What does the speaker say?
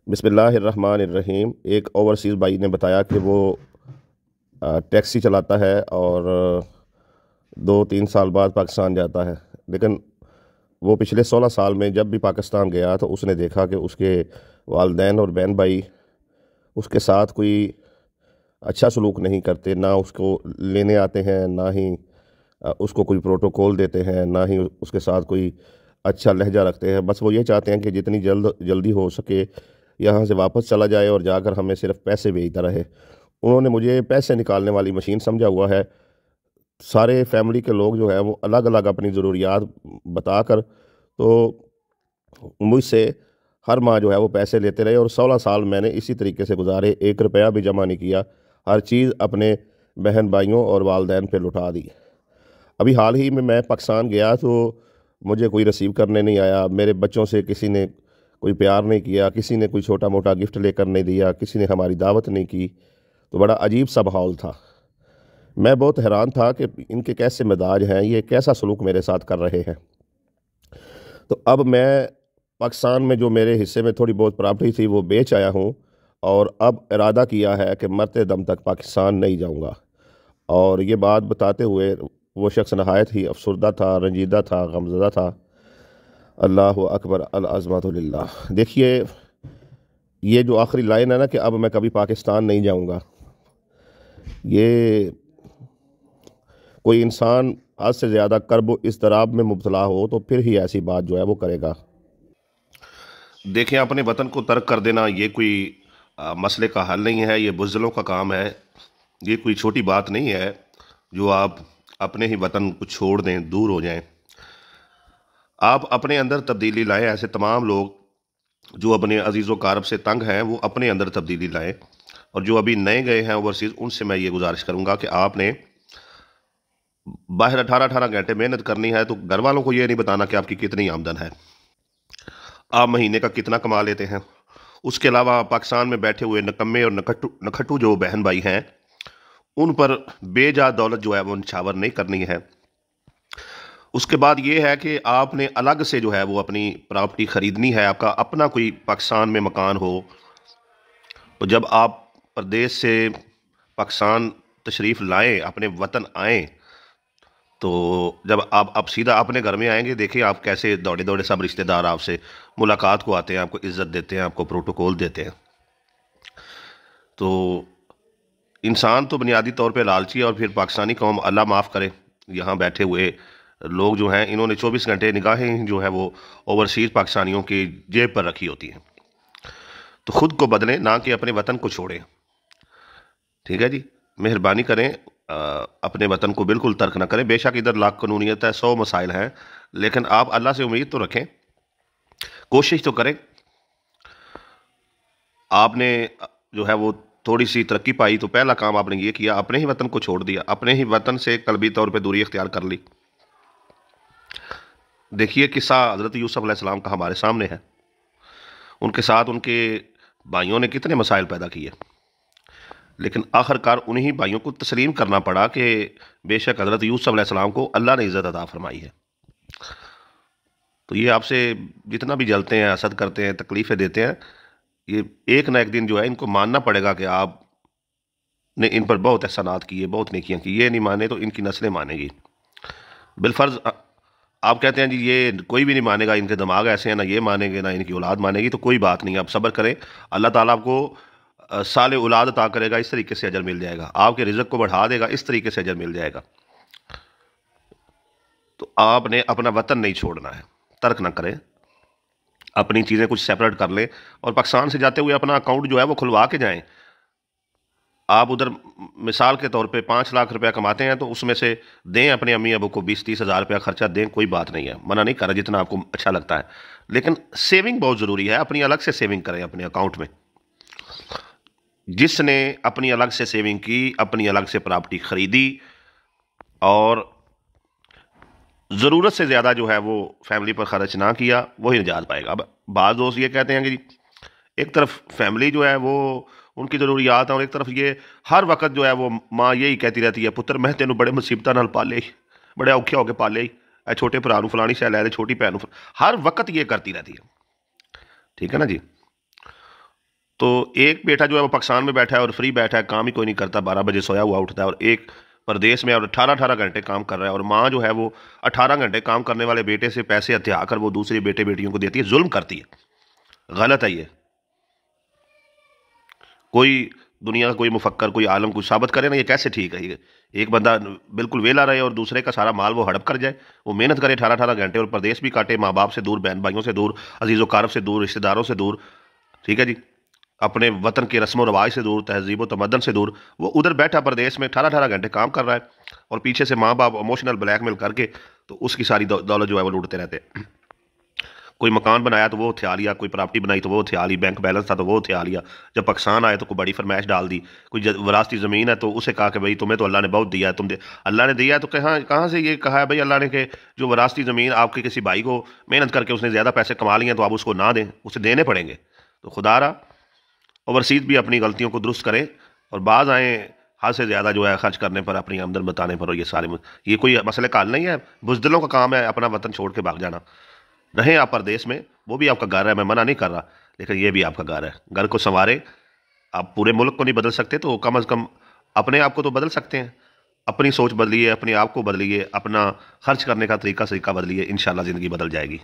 बिस्मिल्लाहिर्रहमानिर्रहीम। एक ओवरसीज़ भाई ने बताया कि वो टैक्सी चलाता है और 2-3 साल बाद पाकिस्तान जाता है। लेकिन वो पिछले 16 साल में जब भी पाकिस्तान गया तो उसने देखा कि उसके वालदैन और बहन भाई उसके साथ कोई अच्छा सलूक नहीं करते, ना उसको लेने आते हैं, ना ही उसको कोई प्रोटोकॉल देते हैं, ना ही उसके साथ कोई अच्छा लहजा रखते हैं। बस वो ये चाहते हैं कि जितनी जल्दी हो सके यहाँ से वापस चला जाए और जाकर हमें सिर्फ पैसे भेजता रहे। उन्होंने मुझे पैसे निकालने वाली मशीन समझा हुआ है। सारे फैमिली के लोग जो है वो अलग अलग अपनी ज़रूरियात बताकर तो मुझसे हर माह जो है वो पैसे लेते रहे और 16 साल मैंने इसी तरीके से गुजारे, 1 रुपया भी जमा नहीं किया। हर चीज़ अपने बहन भाइयों और वालदैन पे लुटा दी। अभी हाल ही में मैं पाकिस्तान गया तो मुझे कोई रिसीव करने नहीं आया, मेरे बच्चों से किसी ने कोई प्यार नहीं किया, किसी ने कोई छोटा मोटा गिफ्ट लेकर नहीं दिया, किसी ने हमारी दावत नहीं की। तो बड़ा अजीब सा माहौल था। मैं बहुत हैरान था कि इनके कैसे मिजाज हैं, ये कैसा सलूक मेरे साथ कर रहे हैं। तो अब मैं पाकिस्तान में जो मेरे हिस्से में थोड़ी बहुत प्रॉपर्टी थी वो बेच आया हूँ और अब इरादा किया है कि मरते दम तक पाकिस्तान नहीं जाऊँगा। और ये बात बताते हुए वो शख्स नहायत ही अफसरदा था, रंजीदा था, गमज़दा था। अल्लाह अकबर, अल अज़मतु लिल्लाह। देखिए, ये जो आखिरी लाइन है ना कि अब मैं कभी पाकिस्तान नहीं जाऊँगा, ये कोई इंसान आज से ज़्यादा कर्ब इज़्तिराब में मुब्तला हो तो फिर ही ऐसी बात जो है वो करेगा। देखिए, अपने वतन को तर्क कर देना ये कोई मसले का हल नहीं है, ये बुज़दिलों का काम है। ये कोई छोटी बात नहीं है जो आप अपने ही वतन को छोड़ दें, दूर हो जाएं। आप अपने अंदर तब्दीली लाएं। ऐसे तमाम लोग जो अपने अजीज़ व कारब से तंग हैं वो अपने अंदर तब्दीली लाएं। और जो अभी नए गए हैं ओवरसीज़, उनसे मैं ये गुजारिश करूँगा कि आपने बाहर 18-18 घंटे मेहनत करनी है तो घर वालों को ये नहीं बताना कि आपकी कितनी आमदन है, आप महीने का कितना कमा लेते हैं। उसके अलावा पाकिस्तान में बैठे हुए नकम्मे और नखट्टू जो बहन भाई हैं, उन पर बेजा दौलत जो है वो निछावर नहीं करनी है। उसके बाद ये है कि आपने अलग से जो है वो अपनी प्रॉपर्टी खरीदनी है। आपका अपना कोई पाकिस्तान में मकान हो, तो जब आप प्रदेश से पाकिस्तान तशरीफ़ लाएं, अपने वतन आएँ, तो जब आप सीधा अपने घर में आएंगे, देखिए आप कैसे दौड़े दौड़े सब रिश्तेदार आपसे मुलाकात को आते हैं, आपको इज्जत देते हैं, आपको प्रोटोकॉल देते हैं। तो इंसान तो बुनियादी तौर पे लालची है। और फिर पाकिस्तानी कौम, अल्लाह माफ़ करे, यहाँ बैठे हुए लोग जो हैं, इन्होंने 24 घंटे निगाहें जो है वो ओवरसीज़ पाकिस्तानियों की जेब पर रखी होती हैं। तो खुद को बदलें, ना कि अपने वतन को छोड़ें। ठीक है जी, मेहरबानी करें, अपने वतन को बिल्कुल तर्क ना करें। बेशक इधर लाख कानूनियत है, 100 मसाइल हैं, लेकिन आप अल्लाह से उम्मीद तो रखें, कोशिश तो करें। आपने जो है वो थोड़ी सी तरक्की पाई तो पहला काम आपने ये किया, अपने ही वतन को छोड़ दिया, अपने ही वतन से कल्बी तौर पे दूरी इख्तियार कर ली। देखिए, किस्सा हज़रत यूसुफ अलैहिस्सलाम का हमारे सामने है। उनके साथ उनके भाइयों ने कितने मसाइल पैदा किए, लेकिन आखिरकार उन्हीं भाइयों को तस्लीम करना पड़ा कि बेशक हज़रत यूसुफ अलैहिस्सलाम को अल्लाह ने इज़्ज़त अता फरमाई है। तो ये आपसे जितना भी जलते हैं, हसद करते हैं, तकलीफ़ें देते हैं, ये एक ना एक दिन जो है इनको मानना पड़ेगा कि आपने इन पर बहुत एहसानात किए, बहुत नेकियां की। ये नहीं माने तो इनकी नस्लें मानेगी। बिलफर्ज आप कहते हैं जी ये कोई भी नहीं मानेगा, इनके दिमाग ऐसे हैं, ना ये मानेंगे ना इनकी औलाद मानेगी। तो कोई बात नहीं, आप सब्र करें, अल्लाह ताला आपको साले औलाद अता करेगा, इस तरीके से अजर मिल जाएगा। आपके रिज़्क़ को बढ़ा देगा, इस तरीके से अजर मिल जाएगा। तो आपने अपना वतन नहीं छोड़ना है, तर्क ना करें, अपनी चीज़ें कुछ सेपरेट कर लें और पाकिस्तान से जाते हुए अपना अकाउंट जो है वो खुलवा के जाएं। आप उधर मिसाल के तौर पे 5 लाख रुपया कमाते हैं तो उसमें से दें अपने अम्मी अबू को 20-30 हज़ार रुपया खर्चा दें, कोई बात नहीं है, मना नहीं कर रहा, जितना आपको अच्छा लगता है। लेकिन सेविंग बहुत ज़रूरी है, अपनी अलग से सेविंग करें अपने अकाउंट में। जिसने अपनी अलग से सेविंग की, अपनी अलग से प्रॉपर्टी खरीदी और ज़रूरत से ज़्यादा जो है वो फैमिली पर खर्च ना किया, वही निजात पाएगा। अब बाज़ दोस्त ये कहते हैं कि एक तरफ फैमिली जो है वो उनकी ज़रूरियात है और एक तरफ ये हर वक्त जो है वो माँ यही कहती रहती है, पुत्र मैं तेनों बड़े मुसीबत नाल पाले, बड़े औखे होके पाले, ए छोटे भरा नूं फलानी शै लै दे, छोटी भैन नूं हर वक्त ये करती रहती है। ठीक है ना जी। तो एक बेटा जो है वो पाकिस्तान में बैठा है और फ्री बैठा है, काम ही कोई नहीं करता, 12 बजे सोया हुआ उठता है, और एक प्रदेश में और 18-18 घंटे काम कर रहा है, और माँ जो है वो 18 घंटे काम करने वाले बेटे से पैसे हथिया कर वो दूसरे बेटे बेटियों को देती है, जुल्म करती है। गलत है ये। कोई दुनिया का कोई मुफक्कर, कोई आलम कुछ साबित करे ना, ये कैसे ठीक है? ये एक बंदा बिल्कुल वेला रहे और दूसरे का सारा माल वो हड़प कर जाए, वो मेहनत करे 18-18 घंटे और प्रदेश भी काटे, माँ बाप से दूर, बहन भाइयों से दूर, अजीज़ कारब से दूर, रिश्तेदारों से दूर, ठीक है जी, अपने वतन के रस्म व रवाज से दूर, तहजीब व तमद्दन से दूर, वो उधर बैठा प्रदेश में 18-18 घंटे काम कर रहा है, और पीछे से माँ बाप इमोशनल ब्लैकमेल करके तो उसकी सारी दौलत जो है वो लूटते रहते हैं। कोई मकान बनाया तो वो हथिया लिया, कोई प्रॉपर्टी बनाई तो वो हथिया ली, बैंक बैलेंस था तो वो हथिया लिया, जब पाकिस्तान आए तो कोई बड़ी फरमाइश डाल दी, कोई वरासती ज़मीन है तो उसे कहा कि भाई तुम्हें तो अल्लाह ने बहुत दिया है, अल्लाह ने दिया है, तो कहाँ कहाँ से ये कहा है भाई अल्लाह ने कि जो वरासती ज़मीन आपके किसी भाई को मेहनत करके उसने ज़्यादा पैसे कमा लिए हैं तो आप उसको ना दें, उसे देने पड़ेंगे। तो खुदा रहा ओवरसीज़ भी अपनी गलतियों को दुरुस्त करें, और बाज आएँ हद से ज़्यादा जो है खर्च करने पर, अपनी आमदन बताने पर, और ये कोई मसले का हल नहीं है। बुज़दिलों का काम है अपना वतन छोड़ के भाग जाना। रहें आप परदेश में, वो भी आपका घर है, मैं मना नहीं कर रहा, लेकिन ये भी आपका घर है। घर को संवारें। आप पूरे मुल्क को नहीं बदल सकते तो कम अज़ कम अपने आप को तो बदल सकते हैं। अपनी सोच बदलिए, अपने आप को बदलिए, अपना खर्च करने का तरीका बदलिए, इंशाल्लाह ज़िंदगी बदल जाएगी।